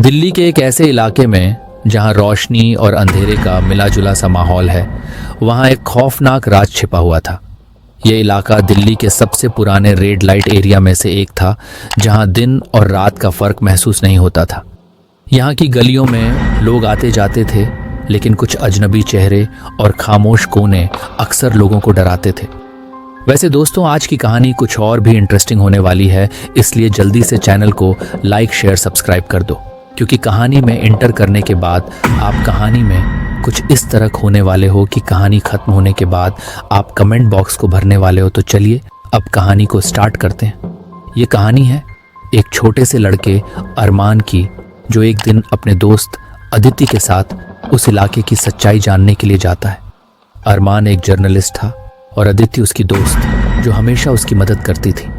दिल्ली के एक ऐसे इलाके में जहां रोशनी और अंधेरे का मिला जुला सा माहौल है, वहां एक खौफनाक राज छिपा हुआ था। यह इलाका दिल्ली के सबसे पुराने रेड लाइट एरिया में से एक था, जहां दिन और रात का फर्क महसूस नहीं होता था। यहाँ की गलियों में लोग आते जाते थे, लेकिन कुछ अजनबी चेहरे और खामोश कोने अक्सर लोगों को डराते थे। वैसे दोस्तों, आज की कहानी कुछ और भी इंटरेस्टिंग होने वाली है, इसलिए जल्दी से चैनल को लाइक शेयर सब्सक्राइब कर दो, क्योंकि कहानी में एंटर करने के बाद आप कहानी में कुछ इस तरह खोने वाले हो कि कहानी खत्म होने के बाद आप कमेंट बॉक्स को भरने वाले हो। तो चलिए अब कहानी को स्टार्ट करते हैं। ये कहानी है एक छोटे से लड़के अरमान की, जो एक दिन अपने दोस्त अदिति के साथ उस इलाके की सच्चाई जानने के लिए जाता है। अरमान एक जर्नलिस्ट था और अदिति उसकी दोस्त, जो हमेशा उसकी मदद करती थी।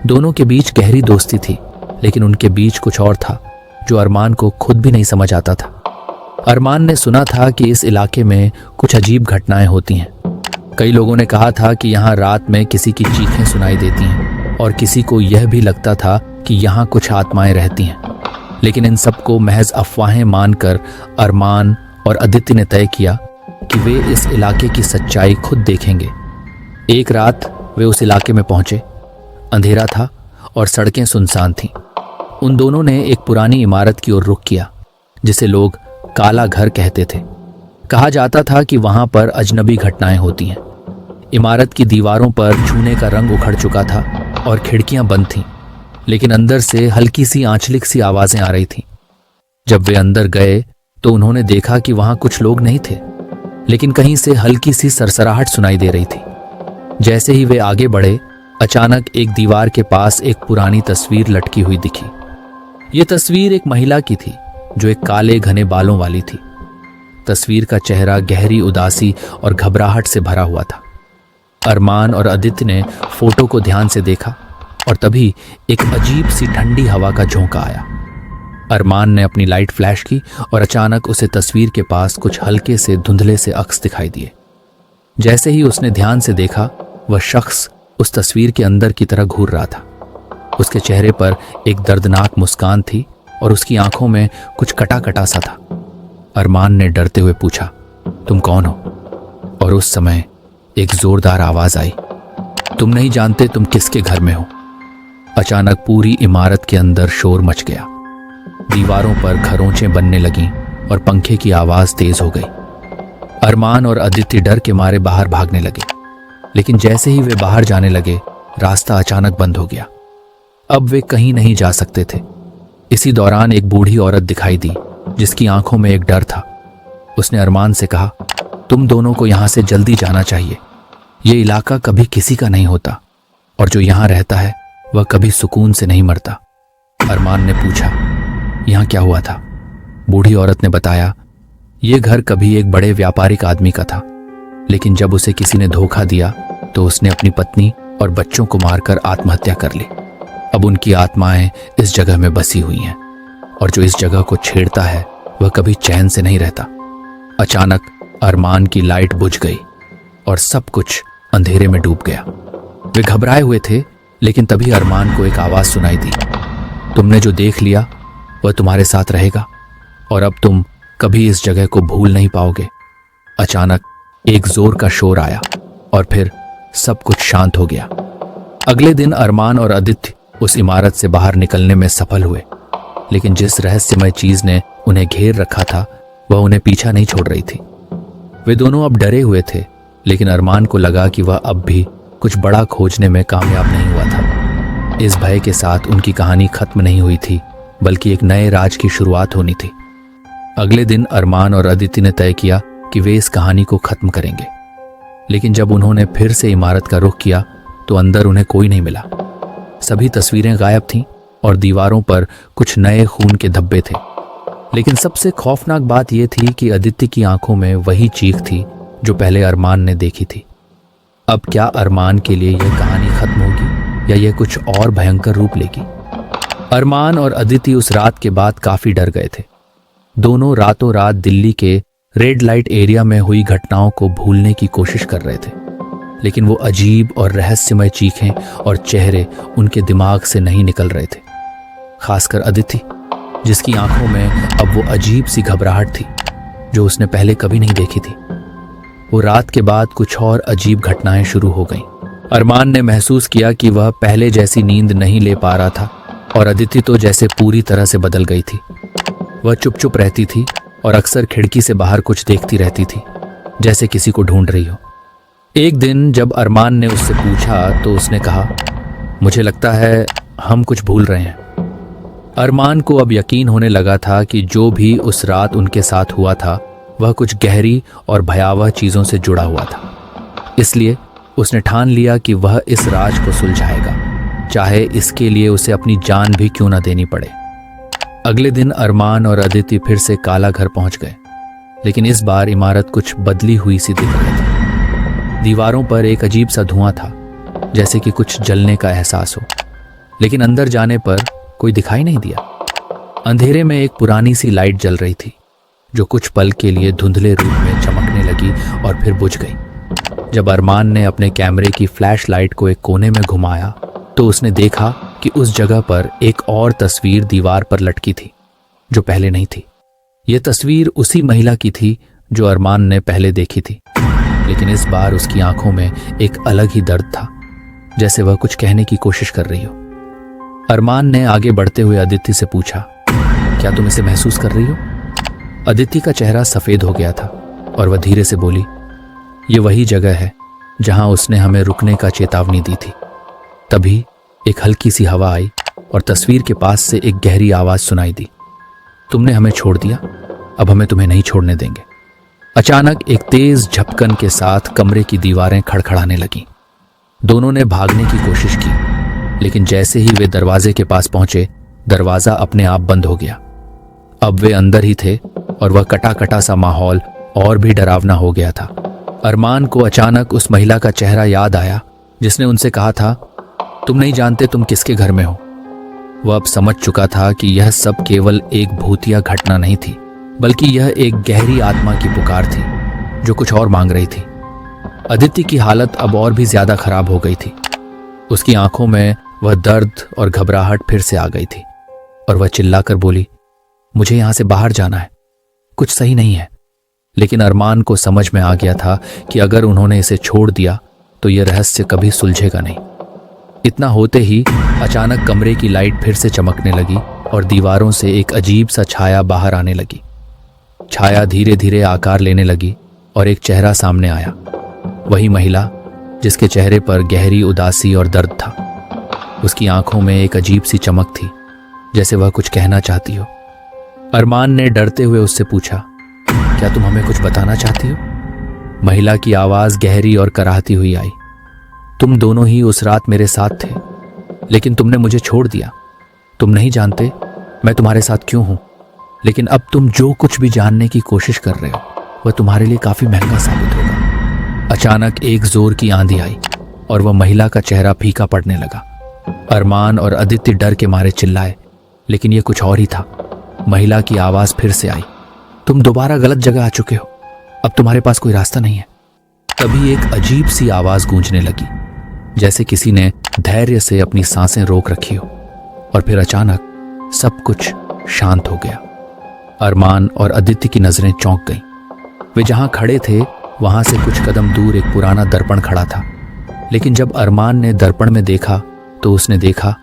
दोनों के बीच गहरी दोस्ती थी, लेकिन उनके बीच कुछ और था जो अरमान को खुद भी नहीं समझ आता था। अरमान ने सुना था कि इस इलाके में कुछ अजीब घटनाएं होती हैं। कई लोगों ने कहा था कि यहाँ रात में किसी की चीखें सुनाई देती हैं और किसी को यह भी लगता था कि यहाँ कुछ आत्माएं रहती हैं। लेकिन इन सबको महज अफवाहें मानकर अरमान और अदिति ने तय किया कि वे इस इलाके की सच्चाई खुद देखेंगे। एक रात वे उस इलाके में पहुंचे। अंधेरा था और सड़कें सुनसान थीं। उन दोनों ने एक पुरानी इमारत की ओर रुख किया, जिसे लोग काला घर कहते थे। कहा जाता था कि वहां पर अजनबी घटनाएं होती हैं। इमारत की दीवारों पर चूने का रंग उखड़ चुका था और खिड़कियां बंद थीं, लेकिन अंदर से हल्की सी आंचलिक सी आवाजें आ रही थीं। जब वे अंदर गए तो उन्होंने देखा कि वहां कुछ लोग नहीं थे, लेकिन कहीं से हल्की सी सरसराहट सुनाई दे रही थी। जैसे ही वे आगे बढ़े, अचानक एक दीवार के पास एक पुरानी तस्वीर लटकी हुई दिखी। ये तस्वीर एक महिला की थी, जो एक काले घने बालों वाली थी। तस्वीर का चेहरा गहरी उदासी और घबराहट से भरा हुआ था। अरमान और अदिति ने फोटो को ध्यान से देखा और तभी एक अजीब सी ठंडी हवा का झोंका आया। अरमान ने अपनी लाइट फ्लैश की और अचानक उसे तस्वीर के पास कुछ हल्के से धुंधले से अक्स दिखाई दिए। जैसे ही उसने ध्यान से देखा, वह शख्स उस तस्वीर के अंदर की तरह घूर रहा था। उसके चेहरे पर एक दर्दनाक मुस्कान थी और उसकी आंखों में कुछ कटा कटा सा था। अरमान ने डरते हुए पूछा, तुम कौन हो? और उस समय एक जोरदार आवाज आई, तुम नहीं जानते तुम किसके घर में हो। अचानक पूरी इमारत के अंदर शोर मच गया। दीवारों पर खरोंचें बनने लगीं और पंखे की आवाज तेज हो गई। अरमान और अदिति डर के मारे बाहर भागने लगे, लेकिन जैसे ही वे बाहर जाने लगे, रास्ता अचानक बंद हो गया। अब वे कहीं नहीं जा सकते थे। इसी दौरान एक बूढ़ी औरत दिखाई दी, जिसकी आंखों में एक डर था। उसने अरमान से कहा, तुम दोनों को यहां से जल्दी जाना चाहिए। ये इलाका कभी किसी का नहीं होता, और जो यहां रहता है वह कभी सुकून से नहीं मरता। अरमान ने पूछा, यहां क्या हुआ था? बूढ़ी औरत ने बताया, यह घर कभी एक बड़े व्यापारिक आदमी का था, लेकिन जब उसे किसी ने धोखा दिया तो उसने अपनी पत्नी और बच्चों को मारकर आत्महत्या कर ली। अब उनकी आत्माएं इस जगह में बसी हुई हैं, और जो इस जगह को छेड़ता है वह कभी चैन से नहीं रहता। अचानक अरमान की लाइट बुझ गई और सब कुछ अंधेरे में डूब गया। वे घबराए हुए थे, लेकिन तभी अरमान को एक आवाज सुनाई दी, तुमने जो देख लिया वह तुम्हारे साथ रहेगा, और अब तुम कभी इस जगह को भूल नहीं पाओगे। अचानक एक जोर का शोर आया और फिर सब कुछ शांत हो गया। अगले दिन अरमान और अदिति उस इमारत से बाहर निकलने में सफल हुए, लेकिन जिस रहस्यमय चीज ने उन्हें घेर रखा था वह उन्हें पीछा नहीं छोड़ रही थी। वे दोनों अब डरे हुए थे, लेकिन अरमान को लगा कि वह अब भी कुछ बड़ा खोजने में कामयाब नहीं हुआ था। इस भय के साथ उनकी कहानी खत्म नहीं हुई थी, बल्कि एक नए राज की शुरुआत होनी थी। अगले दिन अरमान और अदिति ने तय किया कि वे इस कहानी को खत्म करेंगे, लेकिन जब उन्होंने फिर से इमारत का रुख किया तो अंदर उन्हें कोई नहीं मिला। सभी तस्वीरें गायब थीं और दीवारों पर कुछ नए खून के धब्बे थे। लेकिन सबसे खौफनाक बात यह थी कि अदिति की आंखों में वही चीख थी जो पहले अरमान ने देखी थी। अब क्या अरमान के लिए यह कहानी खत्म होगी, या यह कुछ और भयंकर रूप लेगी? अरमान और अदिति उस रात के बाद काफी डर गए थे। दोनों रातों रात दिल्ली के रेड लाइट एरिया में हुई घटनाओं को भूलने की कोशिश कर रहे थे, लेकिन वो अजीब और रहस्यमय चीखें और चेहरे उनके दिमाग से नहीं निकल रहे थे। खासकर अदिति, जिसकी आंखों में अब वो अजीब सी घबराहट थी जो उसने पहले कभी नहीं देखी थी। वो रात के बाद कुछ और अजीब घटनाएं शुरू हो गईं। अरमान ने महसूस किया कि वह पहले जैसी नींद नहीं ले पा रहा था और अदिति तो जैसे पूरी तरह से बदल गई थी। वह चुप चुप रहती थी और अक्सर खिड़की से बाहर कुछ देखती रहती थी, जैसे किसी को ढूंढ रही हो। एक दिन जब अरमान ने उससे पूछा तो उसने कहा, मुझे लगता है हम कुछ भूल रहे हैं। अरमान को अब यकीन होने लगा था कि जो भी उस रात उनके साथ हुआ था वह कुछ गहरी और भयावह चीजों से जुड़ा हुआ था। इसलिए उसने ठान लिया कि वह इस राज को सुलझाएगा, चाहे इसके लिए उसे अपनी जान भी क्यों न देनी पड़े। अगले दिन अरमान और अदिति फिर से काला घर पहुंच गए, लेकिन इस बार इमारत कुछ बदली हुई सी दिख रही थी। दीवारों पर एक अजीब सा धुआं था, जैसे कि कुछ जलने का एहसास हो, लेकिन अंदर जाने पर कोई दिखाई नहीं दिया। अंधेरे में एक पुरानी सी लाइट जल रही थी जो कुछ पल के लिए धुंधले रूप में चमकने लगी और फिर बुझ गई। जब अरमान ने अपने कैमरे की फ्लैश लाइट को एक कोने में घुमाया तो उसने देखा कि उस जगह पर एक और तस्वीर दीवार पर लटकी थी जो पहले नहीं थी। यह तस्वीर उसी महिला की थी जो अरमान ने पहले देखी थी, लेकिन इस बार उसकी आंखों में एक अलग ही दर्द था, जैसे वह कुछ कहने की कोशिश कर रही हो। अरमान ने आगे बढ़ते हुए अदिति से पूछा, क्या तुम इसे महसूस कर रही हो? अदिति का चेहरा सफेद हो गया था और वह धीरे से बोली, ये वही जगह है जहां उसने हमें रुकने का चेतावनी दी थी। तभी एक हल्की सी हवा आई और तस्वीर के पास से एक गहरी आवाज सुनाई दी, तुमने हमें छोड़ दिया, अब हमें तुम्हें नहीं छोड़ने देंगे। अचानक एक तेज झपकन के साथ कमरे की दीवारें खड़खड़ाने लगीं। दोनों ने भागने की कोशिश की, लेकिन जैसे ही वे दरवाजे के पास पहुंचे, दरवाजा अपने आप बंद हो गया। अब वे अंदर ही थे और वह कटा कटा सा माहौल और भी डरावना हो गया था। अरमान को अचानक उस महिला का चेहरा याद आया जिसने उनसे कहा था, तुम नहीं जानते तुम किसके घर में हो। वह अब समझ चुका था कि यह सब केवल एक भूतिया घटना नहीं थी, बल्कि यह एक गहरी आत्मा की पुकार थी जो कुछ और मांग रही थी। अदिति की हालत अब और भी ज्यादा खराब हो गई थी। उसकी आंखों में वह दर्द और घबराहट फिर से आ गई थी और वह चिल्लाकर बोली, मुझे यहां से बाहर जाना है, कुछ सही नहीं है। लेकिन अरमान को समझ में आ गया था कि अगर उन्होंने इसे छोड़ दिया तो यह रहस्य कभी सुलझेगा नहीं। इतना होते ही अचानक कमरे की लाइट फिर से चमकने लगी और दीवारों से एक अजीब सा छाया बाहर आने लगी। छाया धीरे धीरे आकार लेने लगी और एक चेहरा सामने आया, वही महिला जिसके चेहरे पर गहरी उदासी और दर्द था। उसकी आंखों में एक अजीब सी चमक थी, जैसे वह कुछ कहना चाहती हो। अरमान ने डरते हुए उससे पूछा, क्या तुम हमें कुछ बताना चाहती हो? महिला की आवाज गहरी और कराहती हुई आई, तुम दोनों ही उस रात मेरे साथ थे, लेकिन तुमने मुझे छोड़ दिया। तुम नहीं जानते मैं तुम्हारे साथ क्यों हूं, लेकिन अब तुम जो कुछ भी जानने की कोशिश कर रहे हो वह तुम्हारे लिए काफी महंगा साबित होगा। अचानक एक जोर की आंधी आई और वह महिला का चेहरा फीका पड़ने लगा। अरमान और अदिति डर के मारे चिल्लाए, लेकिन यह कुछ और ही था। महिला की आवाज फिर से आई, तुम दोबारा गलत जगह आ चुके हो, अब तुम्हारे पास कोई रास्ता नहीं है। तभी एक अजीब सी आवाज गूंजने लगी, जैसे किसी ने धैर्य से अपनी सांसें रोक रखी हो, और फिर अचानक सब कुछ शांत हो गया। अरमान और अदिति की नजरें चौंक गईं। वे जहां खड़े थे वहां से कुछ कदम दूर एक पुराना दर्पण खड़ा था, लेकिन जब अरमान ने दर्पण में देखा तो उसने देखा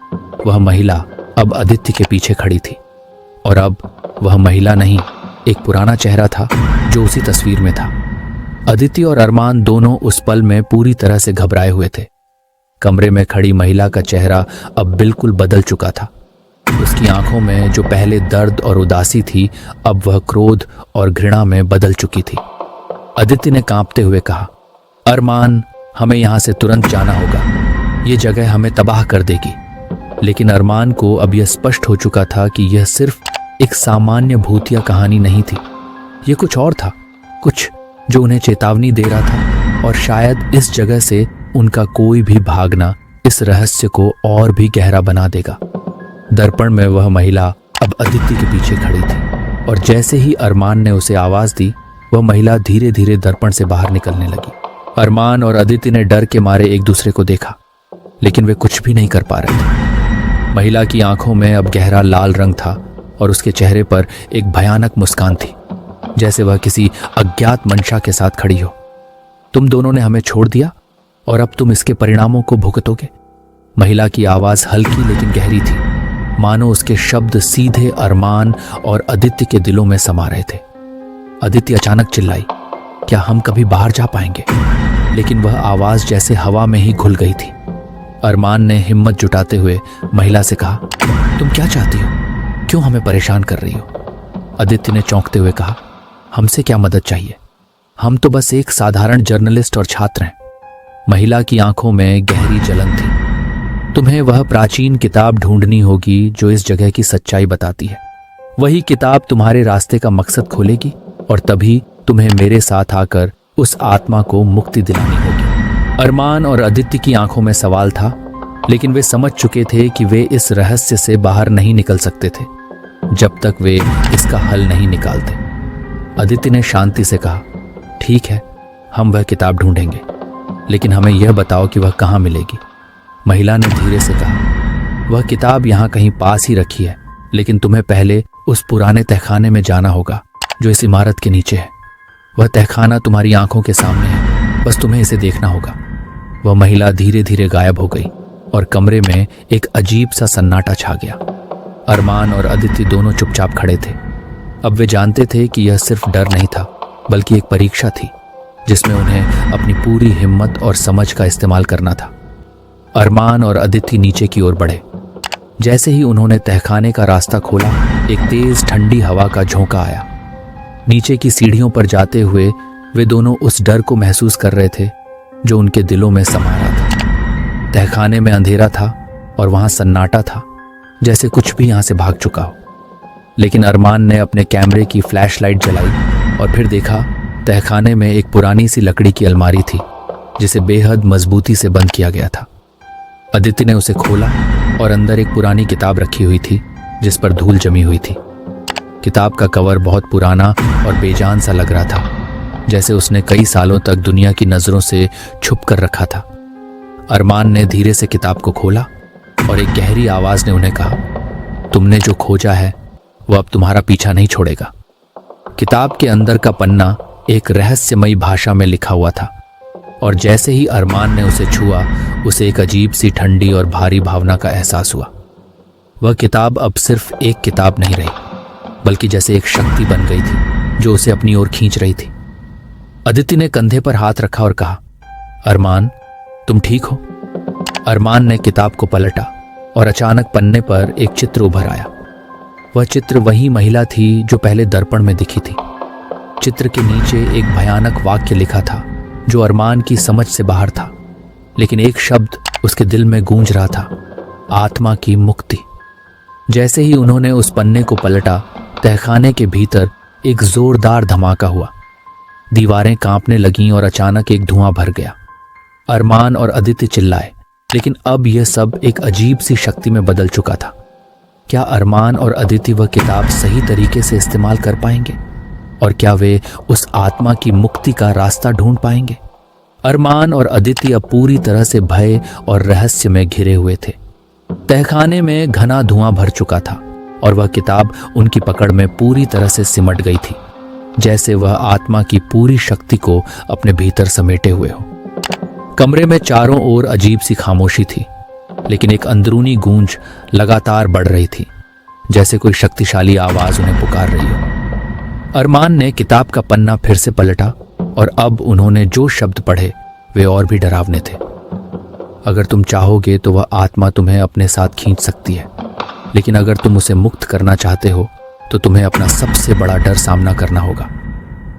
वह महिला अब अदिति के पीछे खड़ी थी, और अब वह महिला नहीं, एक पुराना चेहरा था जो उसी तस्वीर में था। अदिति और अरमान दोनों उस पल में पूरी तरह से घबराए हुए थे। कमरे में खड़ी महिला का चेहरा अब बिल्कुल बदल चुका था। उसकी आंखों में जो पहले दर्द और उदासी थी, अब वह क्रोध और घृणा में बदल चुकी थी। अदिति ने कांपते हुए कहा, अरमान, हमें यहां से तुरंत जाना होगा, ये जगह हमें तबाह कर देगी। लेकिन अरमान को अब यह स्पष्ट हो चुका था कि यह सिर्फ एक सामान्य भूतिया कहानी नहीं थी, यह कुछ और था, कुछ जो उन्हें चेतावनी दे रहा था, और शायद इस जगह से उनका कोई भी भागना इस रहस्य को और भी गहरा बना देगा। दर्पण में वह महिला अब अदिति के पीछे खड़ी थी, और जैसे ही अरमान ने उसे आवाज दी, वह महिला धीरे धीरे दर्पण से बाहर निकलने लगी। अरमान और अदिति ने डर के मारे एक दूसरे को देखा, लेकिन वे कुछ भी नहीं कर पा रहे थे। महिला की आंखों में अब गहरा लाल रंग था और उसके चेहरे पर एक भयानक मुस्कान थी, जैसे वह किसी अज्ञात मंशा के साथ खड़ी हो। तुम दोनों ने हमें छोड़ दिया और अब तुम इसके परिणामों को भुगतोगे। महिला की आवाज हल्की लेकिन गहरी थी, मानो उसके शब्द सीधे अरमान और आदित्य के दिलों में समा रहे थे। आदित्य अचानक चिल्लाई, क्या हम कभी बाहर जा पाएंगे? लेकिन वह आवाज जैसे हवा में ही घुल गई थी। अरमान ने हिम्मत जुटाते हुए महिला से कहा, तुम क्या चाहती हो? क्यों हमें परेशान कर रही हो? आदित्य ने चौंकते हुए कहा, हमसे क्या मदद चाहिए? हम तो बस एक साधारण जर्नलिस्ट और छात्र हैं। महिला की आंखों में गहरी जलन थी। तुम्हें वह प्राचीन किताब ढूंढनी होगी जो इस जगह की सच्चाई बताती है। वही किताब तुम्हारे रास्ते का मकसद खोलेगी और तभी तुम्हें मेरे साथ आकर उस आत्मा को मुक्ति दिलानी होगी। अरमान और आदित्य की आंखों में सवाल था, लेकिन वे समझ चुके थे कि वे इस रहस्य से बाहर नहीं निकल सकते थे जब तक वे इसका हल नहीं निकालते। आदित्य ने शांति से कहा, ठीक है, हम वह किताब ढूंढेंगे, लेकिन हमें यह बताओ कि वह कहाँ मिलेगी। महिला ने धीरे से कहा, वह किताब यहाँ कहीं पास ही रखी है, लेकिन तुम्हें पहले उस पुराने तहखाने में जाना होगा जो इस इमारत के नीचे है। वह तहखाना तुम्हारी आंखों के सामने है, बस तुम्हें इसे देखना होगा। वह महिला धीरे धीरे गायब हो गई और कमरे में एक अजीब सा सन्नाटा छा गया। अरमान और आदित्य दोनों चुपचाप खड़े थे। अब वे जानते थे कि यह सिर्फ डर नहीं था, बल्कि एक परीक्षा थी जिसमें उन्हें अपनी पूरी हिम्मत और समझ का इस्तेमाल करना था। अरमान और आदित्य नीचे की ओर बढ़े। जैसे ही उन्होंने तहखाने का रास्ता खोला, एक तेज ठंडी हवा का झोंका आया। नीचे की सीढ़ियों पर जाते हुए वे दोनों उस डर को महसूस कर रहे थे जो उनके दिलों में समा रहा था। तहखाने में अंधेरा था और वहां सन्नाटा था, जैसे कुछ भी यहां से भाग चुका हो। लेकिन अरमान ने अपने कैमरे की फ्लैशलाइट जलाई और फिर देखा, तहखाने में एक पुरानी सी लकड़ी की अलमारी थी जिसे बेहद मजबूती से बंद किया गया था। आदित्य ने उसे खोला और अंदर एक पुरानी किताब रखी हुई थी जिस पर धूल जमी हुई थी। किताब का कवर बहुत पुराना और बेजान सा लग रहा था, जैसे उसने कई सालों तक दुनिया की नजरों से छुप कर रखा था। अरमान ने धीरे से किताब को खोला और एक गहरी आवाज ने उन्हें कहा, तुमने जो खोजा है वह अब तुम्हारा पीछा नहीं छोड़ेगा। किताब के अंदर का पन्ना एक रहस्यमयी भाषा में लिखा हुआ था और जैसे ही अरमान ने उसे छुआ, उसे एक अजीब सी ठंडी और भारी भावना का एहसास हुआ। वह किताब अब सिर्फ एक किताब नहीं रही, बल्कि जैसे एक शक्ति बन गई थी जो उसे अपनी ओर खींच रही थी। आदित्य ने कंधे पर हाथ रखा और कहा, अरमान, तुम ठीक हो? अरमान ने किताब को पलटा और अचानक पन्ने पर एक चित्र उभर आया। वह चित्र वही महिला थी जो पहले दर्पण में दिखी थी। चित्र के नीचे एक भयानक वाक्य लिखा था जो अरमान की समझ से बाहर था, लेकिन एक शब्द उसके दिल में गूंज रहा था, आत्मा की मुक्ति। जैसे ही उन्होंने उस पन्ने को पलटा, तहखाने के भीतर एक जोरदार धमाका हुआ। दीवारें कांपने लगीं और अचानक एक धुआं भर गया। अरमान और आदित्य चिल्लाए, लेकिन अब यह सब एक अजीब सी शक्ति में बदल चुका था। क्या अरमान और आदित्य वह किताब सही तरीके से इस्तेमाल कर पाएंगे? और क्या वे उस आत्मा की मुक्ति का रास्ता ढूंढ पाएंगे? अरमान और आदित्य अब पूरी तरह से भय और रहस्य में घिरे हुए थे। तहखाने में घना धुआं भर चुका था और वह किताब उनकी पकड़ में पूरी तरह से सिमट गई थी, जैसे वह आत्मा की पूरी शक्ति को अपने भीतर समेटे हुए हो। कमरे में चारों ओर अजीब सी खामोशी थी, लेकिन एक अंदरूनी गूंज लगातार बढ़ रही थी, जैसे कोई शक्तिशाली आवाज उन्हें पुकार रही हो। अरमान ने किताब का पन्ना फिर से पलटा और अब उन्होंने जो शब्द पढ़े वे और भी डरावने थे। अगर तुम चाहोगे तो वह आत्मा तुम्हें अपने साथ खींच सकती है, लेकिन अगर तुम उसे मुक्त करना चाहते हो तो तुम्हें अपना सबसे बड़ा डर सामना करना होगा।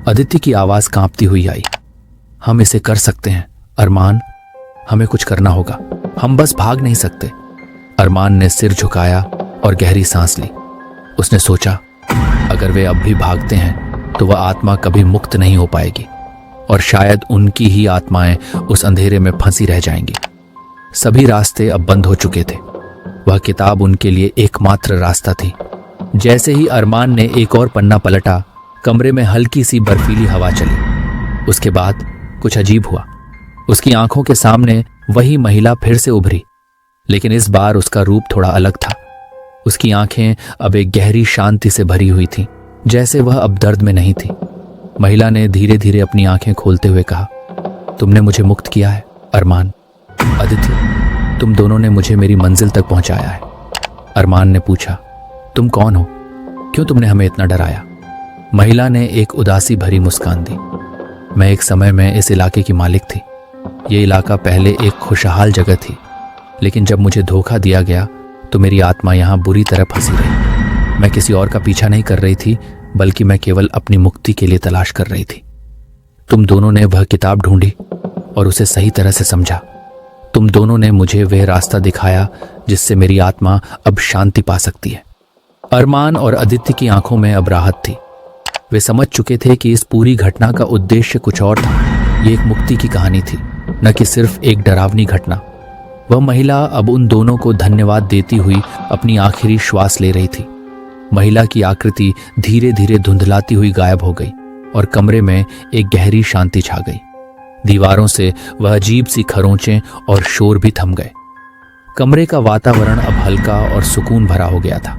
आदित्य की आवाज कांपती हुई आई, हम इसे कर सकते हैं अरमान, हमें कुछ करना होगा, हम बस भाग नहीं सकते। अरमान ने सिर झुकाया और गहरी सांस ली। उसने सोचा, अगर वे अब भी भागते हैं तो वह आत्मा कभी मुक्त नहीं हो पाएगी और शायद उनकी ही आत्माएं उस अंधेरे में फंसी रह जाएंगी। सभी रास्ते अब बंद हो चुके थे। वह किताब उनके लिए एकमात्र रास्ता थी। जैसे ही अरमान ने एक और पन्ना पलटा, कमरे में हल्की सी बर्फीली हवा चली। उसके बाद कुछ अजीब हुआ। उसकी आंखों के सामने वही महिला फिर से उभरी, लेकिन इस बार उसका रूप थोड़ा अलग था। उसकी आंखें अब एक गहरी शांति से भरी हुई थीं, जैसे वह अब दर्द में नहीं थी। महिला ने धीरे धीरे अपनी आंखें खोलते हुए कहा, तुमने मुझे मुक्त किया है अरमान। अदिति, तुम दोनों ने मुझे मेरी मंजिल तक पहुंचाया है। अरमान ने पूछा, तुम कौन हो? क्यों तुमने हमें इतना डराया? महिला ने एक उदासी भरी मुस्कान दी। मैं एक समय में इस इलाके की मालिक थी। ये इलाका पहले एक खुशहाल जगह थी, लेकिन जब मुझे धोखा दिया गया तो मेरी आत्मा यहाँ बुरी तरह फंसी रही। मैं किसी और का पीछा नहीं कर रही थी, बल्कि मैं केवल अपनी मुक्ति के लिए तलाश कर रही थी। तुम दोनों ने वह किताब ढूंढी और उसे सही तरह से समझा। तुम दोनों ने मुझे वह रास्ता दिखाया जिससे मेरी आत्मा अब शांति पा सकती है। अरमान और अदिति की आंखों में अब राहत थी। वे समझ चुके थे कि इस पूरी घटना का उद्देश्य कुछ और था। ये एक मुक्ति की कहानी थी, न कि सिर्फ एक डरावनी घटना। वह महिला अब उन दोनों को धन्यवाद देती हुई अपनी आखिरी श्वास ले रही थी। महिला की आकृति धीरे धीरे धुंधलाती हुई गायब हो गई और कमरे में एक गहरी शांति छा गई। दीवारों से वह अजीब सी खरोंचें और शोर भी थम गए। कमरे का वातावरण अब हल्का और सुकून भरा हो गया था,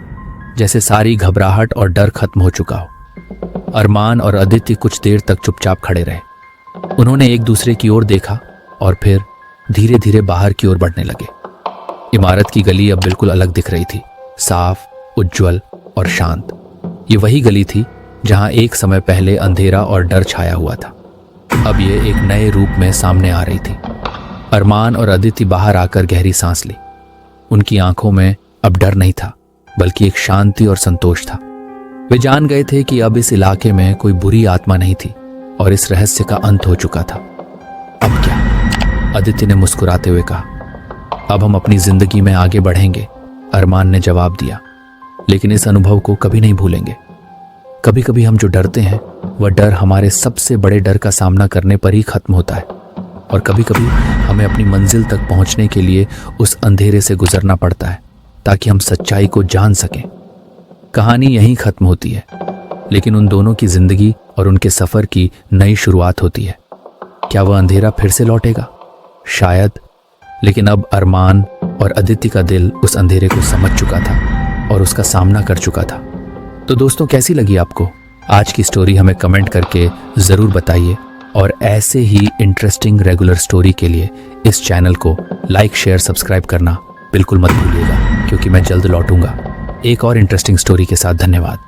जैसे सारी घबराहट और डर खत्म हो चुका हो। अरमान और अदिति कुछ देर तक चुपचाप खड़े रहे। उन्होंने एक दूसरे की ओर देखा और फिर धीरे धीरे बाहर की ओर बढ़ने लगे। इमारत की गली अब बिल्कुल अलग दिख रही थी, साफ, उज्जवल और शांत। ये वही गली थी जहां एक समय पहले अंधेरा और डर छाया हुआ था। अब ये एक नए रूप में सामने आ रही थी। अरमान और अदिति बाहर आकर गहरी सांस ली। उनकी आंखों में अब डर नहीं था, बल्कि एक शांति और संतोष था। वे जान गए थे कि अब इस इलाके में कोई बुरी आत्मा नहीं थी और इस रहस्य का अंत हो चुका था। अब क्या? अदिति ने मुस्कुराते हुए कहा। अब हम अपनी जिंदगी में आगे बढ़ेंगे, अरमान ने जवाब दिया, लेकिन इस अनुभव को कभी नहीं भूलेंगे। कभी कभी हम जो डरते हैं वह डर हमारे सबसे बड़े डर का सामना करने पर ही खत्म होता है, और कभी कभी हमें अपनी मंजिल तक पहुंचने के लिए उस अंधेरे से गुजरना पड़ता है ताकि हम सच्चाई को जान सकें। कहानी यहीं खत्म होती है, लेकिन उन दोनों की जिंदगी और उनके सफर की नई शुरुआत होती है। क्या वह अंधेरा फिर से लौटेगा? शायद, लेकिन अब अरमान और अदिति का दिल उस अंधेरे को समझ चुका था और उसका सामना कर चुका था। तो दोस्तों, कैसी लगी आपको आज की स्टोरी? हमें कमेंट करके ज़रूर बताइए, और ऐसे ही इंटरेस्टिंग रेगुलर स्टोरी के लिए इस चैनल को लाइक, शेयर, सब्सक्राइब करना बिल्कुल मत भूलिएगा, क्योंकि मैं जल्द लौटूंगा एक और इंटरेस्टिंग स्टोरी के साथ। धन्यवाद।